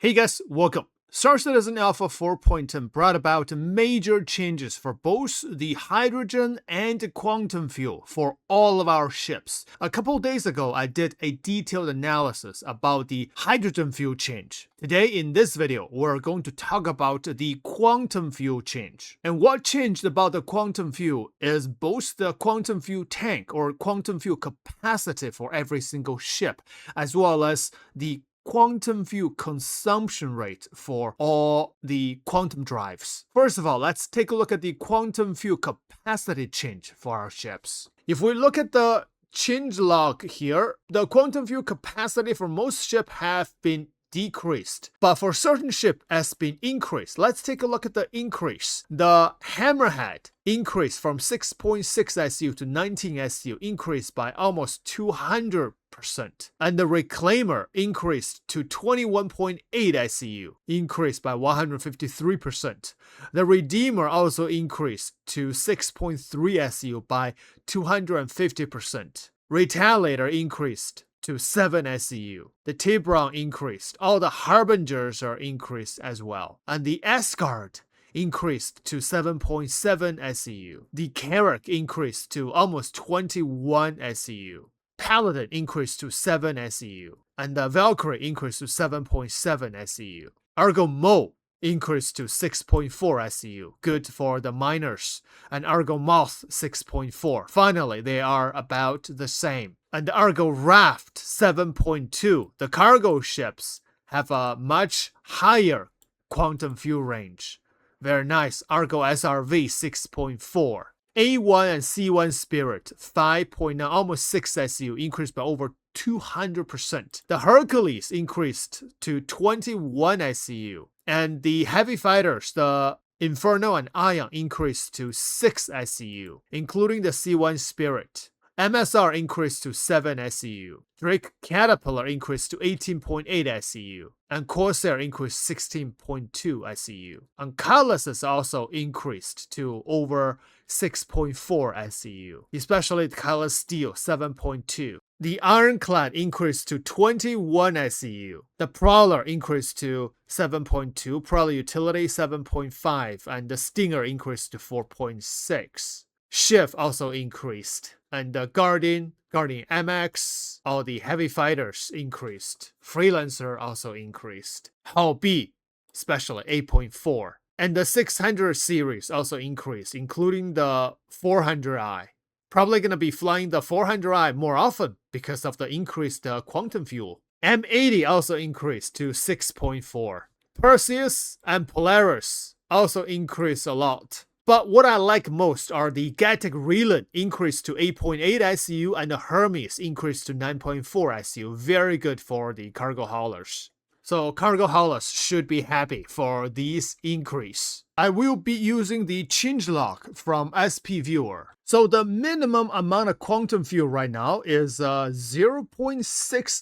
Hey guys, welcome. Star Citizen Alpha 4.10 brought about major changes for both the hydrogen and quantum fuel for all of our ships. A couple days ago, I did a detailed analysis about the hydrogen fuel change. Today in this video, we're going to talk about the quantum fuel change. And what changed about the quantum fuel is both the quantum fuel tank or quantum fuel capacity for every single ship, as well as the quantum fuel consumption rate for all the quantum drives. First of all, let's take a look at the quantum fuel capacity change for our ships. If we look at the change log here, the quantum fuel capacity for most ships have been decreased, but for certain ship has been increased. Let's take a look at the increase. The Hammerhead increased from 6.6 SU to 19 SU, increased by almost 200%. And the Reclaimer increased to 21.8 SEU, increased by 153%. The Redeemer also increased to 6.3 SEU by 250%. Retaliator increased to 7 SEU. The Tiburon increased. All the Harbingers are increased as well. And the Asgard increased to 7.7 SEU. The Carrack increased to almost 21 SEU. Paladin increased to 7 SEU. And the Valkyrie increased to 7.7 SEU. Argo Mo increased to 6.4 SEU. Good for the miners. And Argo Moth 6.4. Finally, they are about the same. And the Argo Raft 7.2. The cargo ships have a much higher quantum fuel range. Very nice. Argo SRV 6.4. A1 and C1 Spirit 5.9, almost 6 SU, increased by over 200%. The Hercules increased to 21 SU. And the heavy fighters, the Inferno and Ion, increased to 6 SU, including the C1 Spirit. MSR increased to 7 SEU. Drake Caterpillar increased to 18.8 SEU. And Corsair increased 16.2 SEU. And Cutlass also increased to over 6.4 SEU, especially the Cutlass Steel 7.2. The Ironclad increased to 21 SEU. The Prowler increased to 7.2, Prowler Utility 7.5, and the Stinger increased to 4.6. Shift also increased. And the Guardian MX, all the heavy fighters increased. Freelancer also increased. Hull B, especially 8.4. And the 600 series also increased, including the 400i. Probably going to be flying the 400i more often because of the increased quantum fuel. M80 also increased to 6.4. Perseus and Polaris also increased a lot. But what I like most are the Gatic Reland increased to 8.8 SU and the Hermes increased to 9.4 SU. Very good for the cargo haulers. So cargo haulers should be happy for this increase. I will be using the changelog from SP Viewer. So the minimum amount of quantum fuel right now is 0.6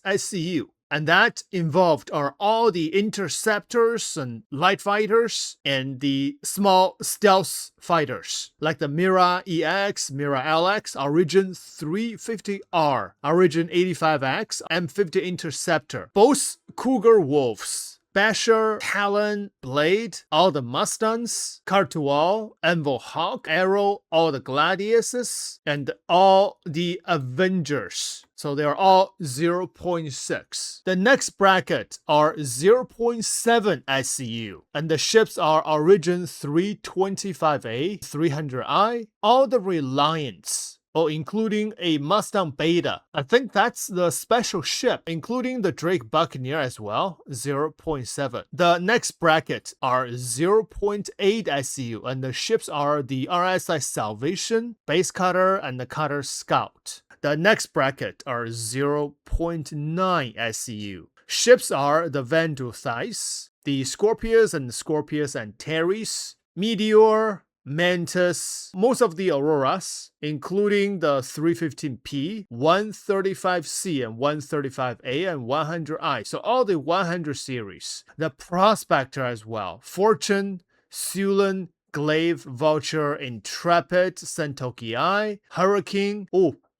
SCU. And that involved are all the interceptors and light fighters and the small stealth fighters like the Mira EX, Mira LX, Origin 350R, Origin 85X, M50 Interceptor. Both Cougar Wolves, Basher, Talon, Blade, all the Mustangs, Cartual, Envo Hawk, Arrow, all the Gladiuses, and all the Avengers. So they are all 0.6. The next bracket are 0.7 SCU. And the ships are Origin 325A, 300i, all the Reliance. Oh, including a Mustang Beta. I think that's the special ship, including the Drake Buccaneer as well, 0.7. The next bracket are 0.8 SCU, and the ships are the RSI Salvation, Base Cutter, and the Cutter Scout. The next bracket are 0.9 SCU. Ships are the Vandal Thais, the Scorpius and Terries, Meteor, Mantis, most of the Auroras, including the 315P, 135C and 135A and 100I. So all the 100 series. The Prospector as well. Fortune, Sulan, Glaive, Vulture, Intrepid, Sentoki Eye, Hurricane,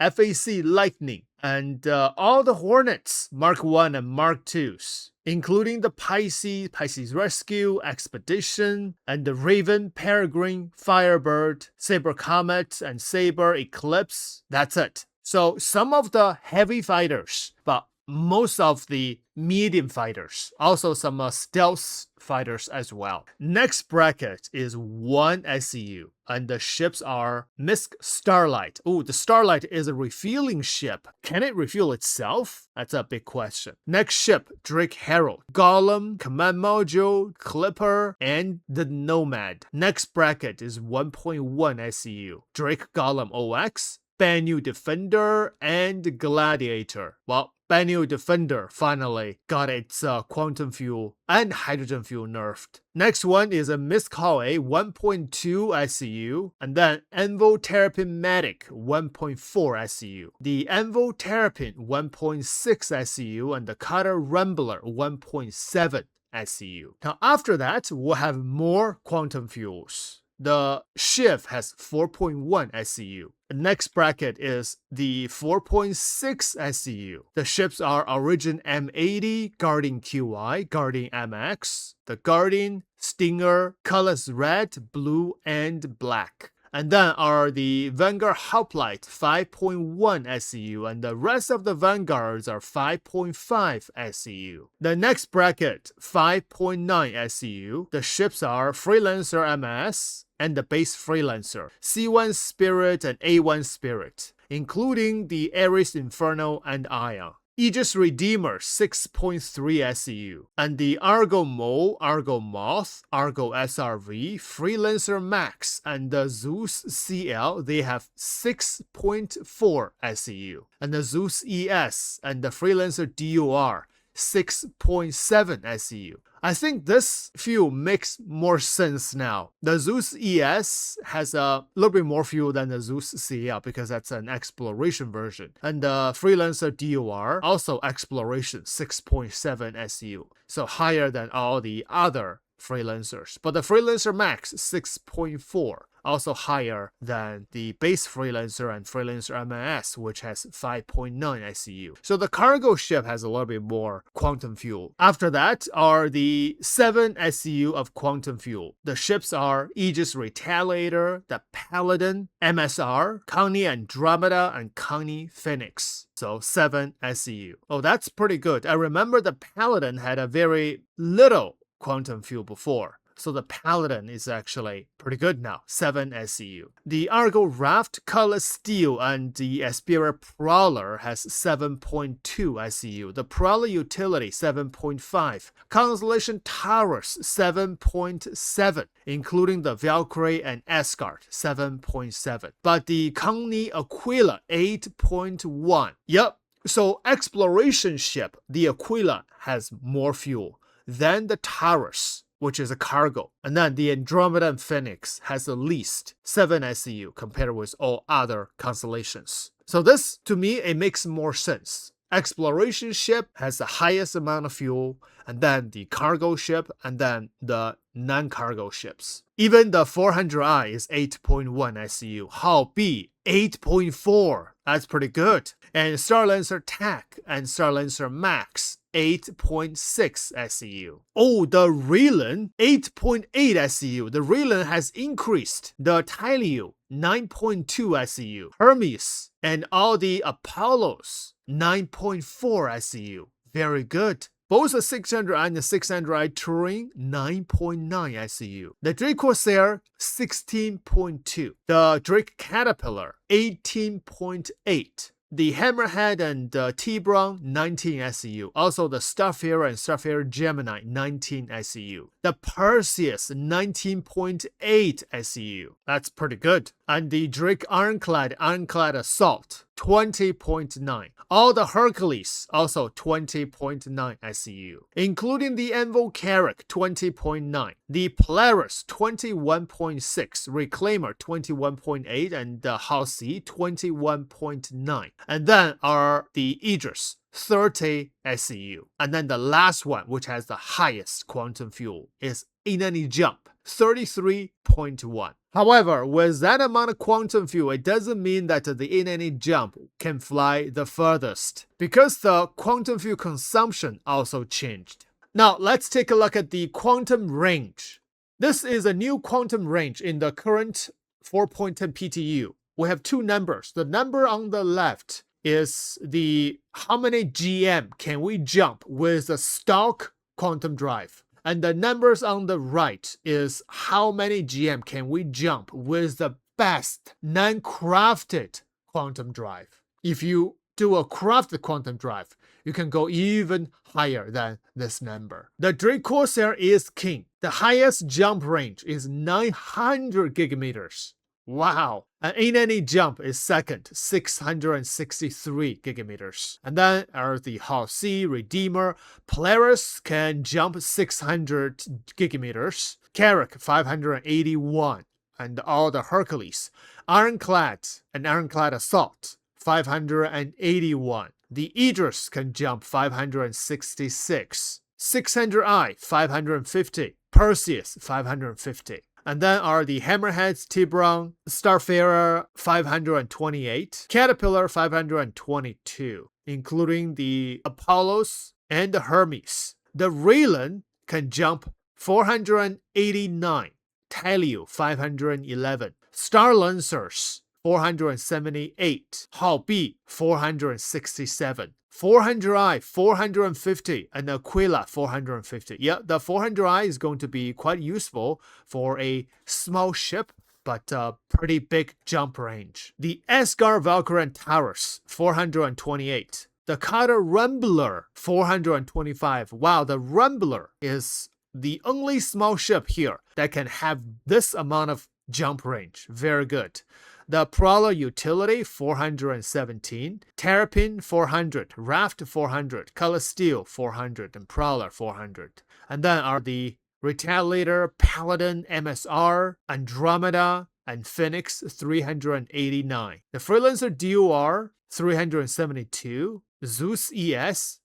FAC Lightning, and all the Hornets, Mark 1 and Mark 2s, including the Pisces Rescue, Expedition, and the Raven, Peregrine, Firebird, Saber Comet, and Saber Eclipse. That's it. So some of the heavy fighters, but most of the medium fighters, also some stealth fighters as well. Next bracket is 1 SCU, and the ships are Misk Starlight. Oh, the Starlight is a refueling ship. Can it refuel itself? That's a big question. Next ship, Drake Herald, Golem, Command Module, Clipper, and the Nomad. Next bracket is 1.1 SCU, Drake Golem OX, Banyu Defender, and Gladiator. Well, Banyu Defender finally got its quantum fuel and hydrogen fuel nerfed. Next one is a Miscall 1.2 SCU, and then Envo Terrapin Medic 1.4 SCU, the Envo Terrapin 1.6 SCU, and the Cutter Rambler 1.7 SCU. Now after that, we'll have more quantum fuels. The Shiv has 4.1 SCU. The next bracket is the 4.6 SCU. The ships are Origin M80, Guardian QI, Guardian MX, the Guardian, Stinger, colors red, blue, and black. And then are the Vanguard Hoplite 5.1 SCU, and the rest of the Vanguards are 5.5 SCU. The next bracket, 5.9 SCU. The ships are Freelancer MS and the base Freelancer, C1 Spirit and A1 Spirit, including the Ares Inferno and Ion. Aegis Redeemer 6.3 SCU, and the Argo Mole, Argo Moth, Argo SRV, Freelancer Max, and the Zeus CL, they have 6.4 SCU, and the Zeus ES and the Freelancer DUR 6.7 SCU. I think this fuel makes more sense now. The Zeus ES has a little bit more fuel than the Zeus CL because that's an exploration version. And the Freelancer DOR, also exploration, 6.7 SCU. So higher than all the other Freelancers. But the Freelancer Max, 6.4. Also higher than the base Freelancer and Freelancer MS, which has 5.9 SCU. So the cargo ship has a little bit more quantum fuel. After that are the 7 SCU of quantum fuel. The ships are Aegis Retaliator, the Paladin, MSR, Connie Andromeda, and Connie Phoenix. So 7 SCU. Oh, that's pretty good. I remember the Paladin had a very little quantum fuel before. So the Paladin is actually pretty good now, 7 SCU. The Argo Raft, Color Steel, and the Aspira Prowler has 7.2 SCU. The Prowler Utility, 7.5. Constellation Towers, 7.7, including the Valkyrie and Asgard, 7.7. But the Connie Aquila, 8.1. Yep. So exploration ship, the Aquila has more fuel than the Taurus, which is a cargo. And then the Andromeda and Phoenix has the least 7 SCU compared with all other constellations. So this, to me, it makes more sense. Exploration ship has the highest amount of fuel, and then the cargo ship, and then the non-cargo ships. Even the 400i is 8.1 SCU. Hao B, 8.4. That's pretty good. And Starlancer TAC and Starlancer Max, 8.6 SCU. Oh, the Relan, 8.8 SCU. The Relan has increased. The Tyleo, 9.2 SCU. Hermes and all the Apollos, 9.4 SCU. Very good. Both the 600i and the 600i Touring, 9.9 SCU. The Drake Corsair, 16.2. The Drake Caterpillar, 18.8. The Hammerhead and the T-Brown, 19 SCU. Also the Starfarer and Starfarer Gemini, 19 SCU. The Perseus, 19.8 SCU. That's pretty good. And the Drake Ironclad Assault, 20.9. All the Hercules, also 20.9 SCU. Including the Envo Carrack, 20.9. The Polaris, 21.6. Reclaimer, 21.8. And the Halsey, 21.9. And then are the Aegis, 30 SCU. And then the last one, which has the highest quantum fuel, is In Any Jump, 33.1. However, with that amount of quantum fuel, it doesn't mean that the in-any jump can fly the furthest, because the quantum fuel consumption also changed. Now, let's take a look at the quantum range. This is a new quantum range in the current 4.10 PTU. We have two numbers. The number on the left is the how many GM can we jump with the stock quantum drive. And the numbers on the right is how many GM can we jump with the best non-crafted quantum drive. If you do a crafted quantum drive, you can go even higher than this number. The Drake Corsair is king. The highest jump range is 900 gigameters. Wow. And in-any jump is second, 663 gigameters. And then are the Halsey, Redeemer. Polaris can jump 600 gigameters. Carrack, 581. And all the Hercules. Ironclad and Ironclad Assault, 581. The Idris can jump 566. 600i, 550. Perseus, 550. And then are the Hammerheads, Tiburon, Starfarer 528, Caterpillar 522, including the Apollos and the Hermes. The Raylan can jump 489, Talio 511, Star Lancers 478, Hao B 467. 400i, 450, and Aquila 450. Yeah, the 400i is going to be quite useful for a small ship, but pretty big jump range. The Asgard Valkyrie and Taurus 428. The Cutter Rambler 425. Wow, the Rambler is the only small ship here that can have this amount of jump range. Very good. The Prowler Utility, 417. Terrapin, 400. Raft, 400. Color Steel, 400. And Prowler, 400. And then are the Retaliator, Paladin, MSR, Andromeda, and Phoenix, 389. The Freelancer DOR, 372. Zeus ES,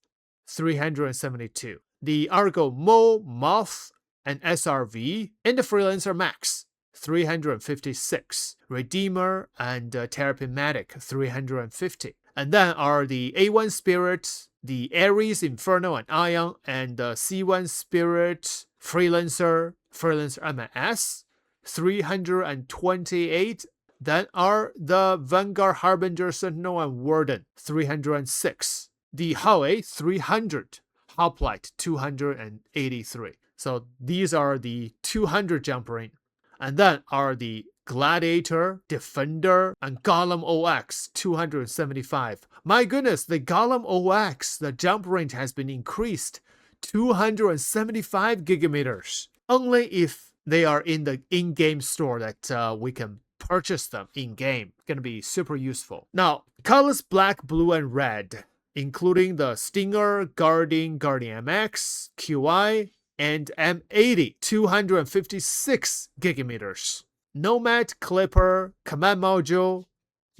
372. The Argo Mo, Moth, and SRV. And the Freelancer Max, 356. Redeemer and Terrapin Matic, 350. And then are the A1 Spirit, the Ares, Inferno, and Ion, and the C1 Spirit, Freelancer, Freelancer MS, 328. Then are the Vanguard, Harbinger, Sentinel, and Warden, 306. The Howe, 300. Hoplite, 283. So these are the 200 jump range. And then are the Gladiator, Defender, and Golem OX, 275. My goodness, the Golem OX, the jump range has been increased 275 gigameters. Only if they are in the in-game store that we can purchase them in-game. Gonna be super useful. Now, colors black, blue, and red, including the Stinger, Guardian MX, QI, and M80, 256 gigameters. Nomad, Clipper, Command Module,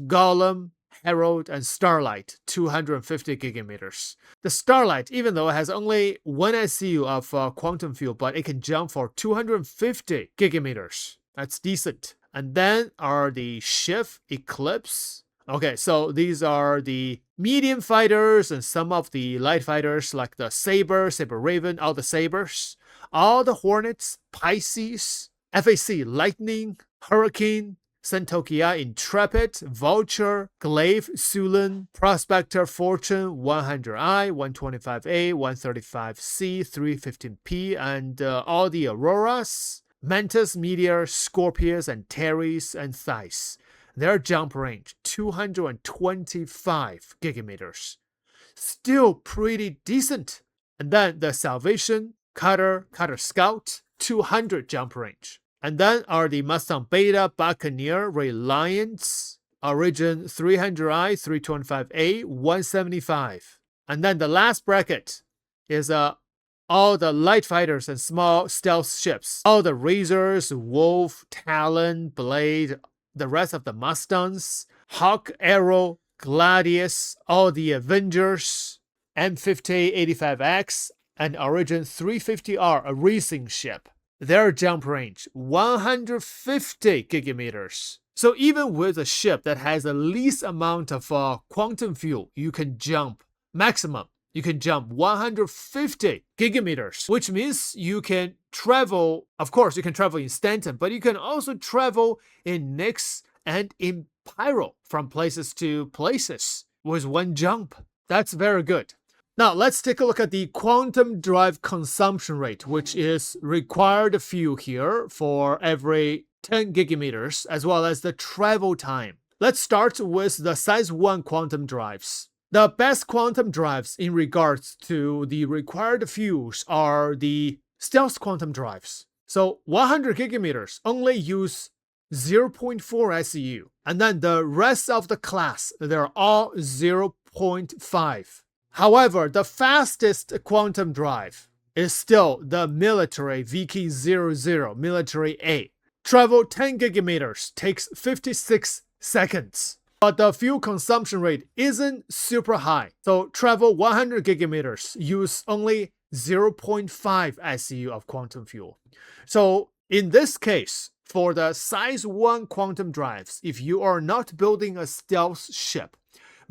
Golem, Herald, and Starlight, 250 gigameters. The Starlight, even though it has only 1 SCU of quantum fuel, but it can jump for 250 gigameters. That's decent. And then are the Shift, Eclipse. Okay, so these are the medium fighters and some of the light fighters like the Saber, Saber Raven, all the Sabers, all the Hornets, Pisces, FAC Lightning, Hurricane, Centokia, Intrepid, Vulture, Glaive, Sulan, Prospector, Fortune, 100i, 125a, 135c, 315p, and all the Auroras, Mantis, Meteor, Scorpius, and Teres, and Thais. Their jump range, 225 gigameters. Still pretty decent. And then the Salvation, Cutter Scout, 200 jump range. And then are the Mustang Beta, Buccaneer, Reliance, Origin 300i, 325a, 175. And then the last bracket is all the light fighters and small stealth ships. All the Razors, Wolf, Talon, Blade, the rest of the Mustangs, Hawk, Arrow, Gladius, all the Avengers, M50 85X, and Origin 350R, a racing ship. their jump range 150 gigameters. So even with a ship that has the least amount of quantum fuel, you can jump maximum. You can jump 150 gigameters, which means you can travel. Of course, you can travel in Stanton, but you can also travel in Nix and in Pyro from places to places with one jump. That's very good. Now, let's take a look at the quantum drive consumption rate, which is required fuel here for every 10 gigameters, as well as the travel time. Let's start with the size 1 quantum drives. The best quantum drives in regards to the required fuels are the stealth quantum drives. So 100 gigameters only use 0.4 SEU, and then the rest of the class, they're all 0.5. However, the fastest quantum drive is still the military VK00 military A. Travel 10 gigameters takes 56 seconds. But the fuel consumption rate isn't super high. So travel 100 gigameters use only 0.5 SEU of quantum fuel. So in this case, for the size 1 quantum drives, if you are not building a stealth ship,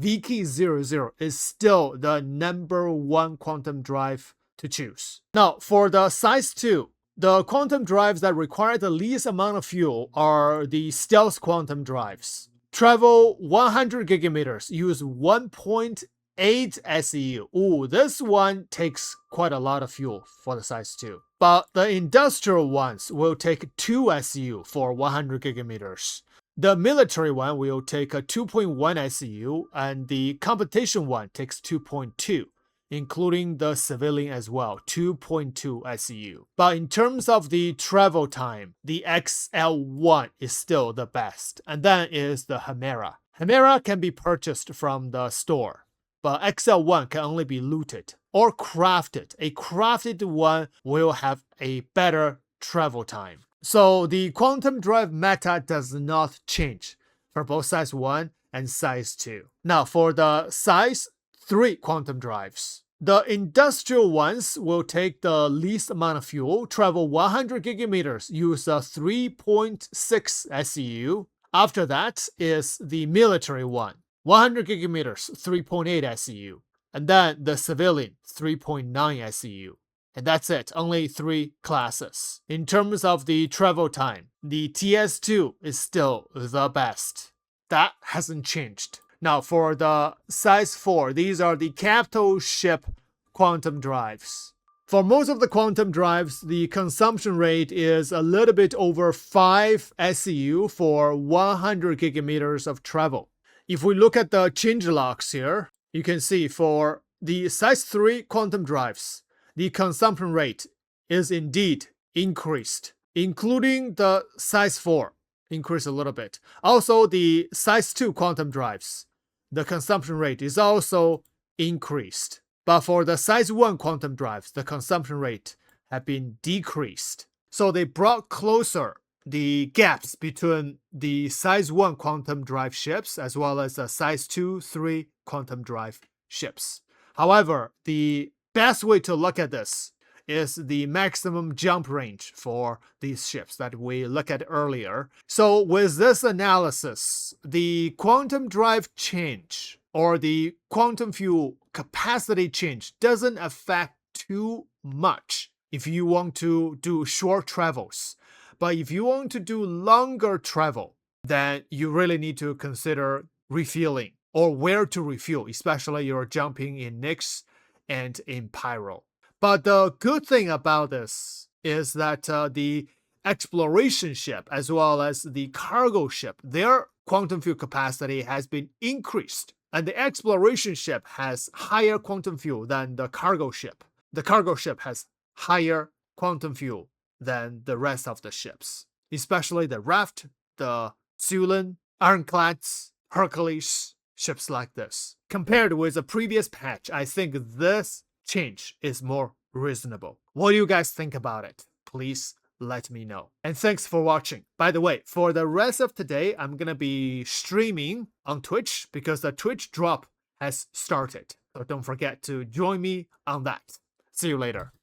VK00 is still the #1 quantum drive to choose. Now, for the size 2, the quantum drives that require the least amount of fuel are the stealth quantum drives. Travel 100 gigameters, use 1.8 SEU. Ooh, this one takes quite a lot of fuel for the size 2. But the industrial ones will take 2 SEU for 100 gigameters. The military one will take a 2.1 SEU, and the competition one takes 2.2, including the civilian as well, 2.2 SEU. But in terms of the travel time, the XL1 is still the best, and then is the Chimera. Chimera can be purchased from the store, but XL1 can only be looted or crafted. A crafted one will have a better travel time. So the quantum drive meta does not change for both size 1 and size 2. Now for the size 3 quantum drives, the industrial ones will take the least amount of fuel, travel 100 gigameters, use a 3.6 SEU. After that is the military one, 100 gigameters, 3.8 SEU. And then the civilian, 3.9 SEU. And that's it, only 3 classes. In terms of the travel time, the TS2 is still the best. That hasn't changed. Now for the size 4, these are the capital ship quantum drives. For most of the quantum drives, the consumption rate is a little bit over 5 SEU for 100 gigameters of travel. If we look at the changelogs here, you can see for the size 3 quantum drives, the consumption rate is indeed increased, including the size 4, increased a little bit. Also, the size 2 quantum drives, the consumption rate is also increased. But for the size 1 quantum drives, the consumption rate have been decreased. So they brought closer the gaps between the size 1 quantum drive ships as well as the size 2, 3 quantum drive ships. However, the best way to look at this is the maximum jump range for these ships that we looked at earlier. So with this analysis, the quantum drive change or the quantum fuel capacity change doesn't affect too much if you want to do short travels. But if you want to do longer travel, then you really need to consider refueling or where to refuel, especially you're jumping in Nix and in Pyro. But the good thing about this is that the exploration ship as well as the cargo ship, their quantum fuel capacity has been increased. And the exploration ship has higher quantum fuel than the cargo ship. The cargo ship has higher quantum fuel than the rest of the ships, especially the Raft, the Sulan, Ironclads, Hercules, ships like this. Compared with the previous patch, I think this change is more reasonable. What do you guys think about it? Please let me know. And thanks for watching. By the way, for the rest of today, I'm gonna be streaming on Twitch because the Twitch drop has started. So don't forget to join me on that. See you later.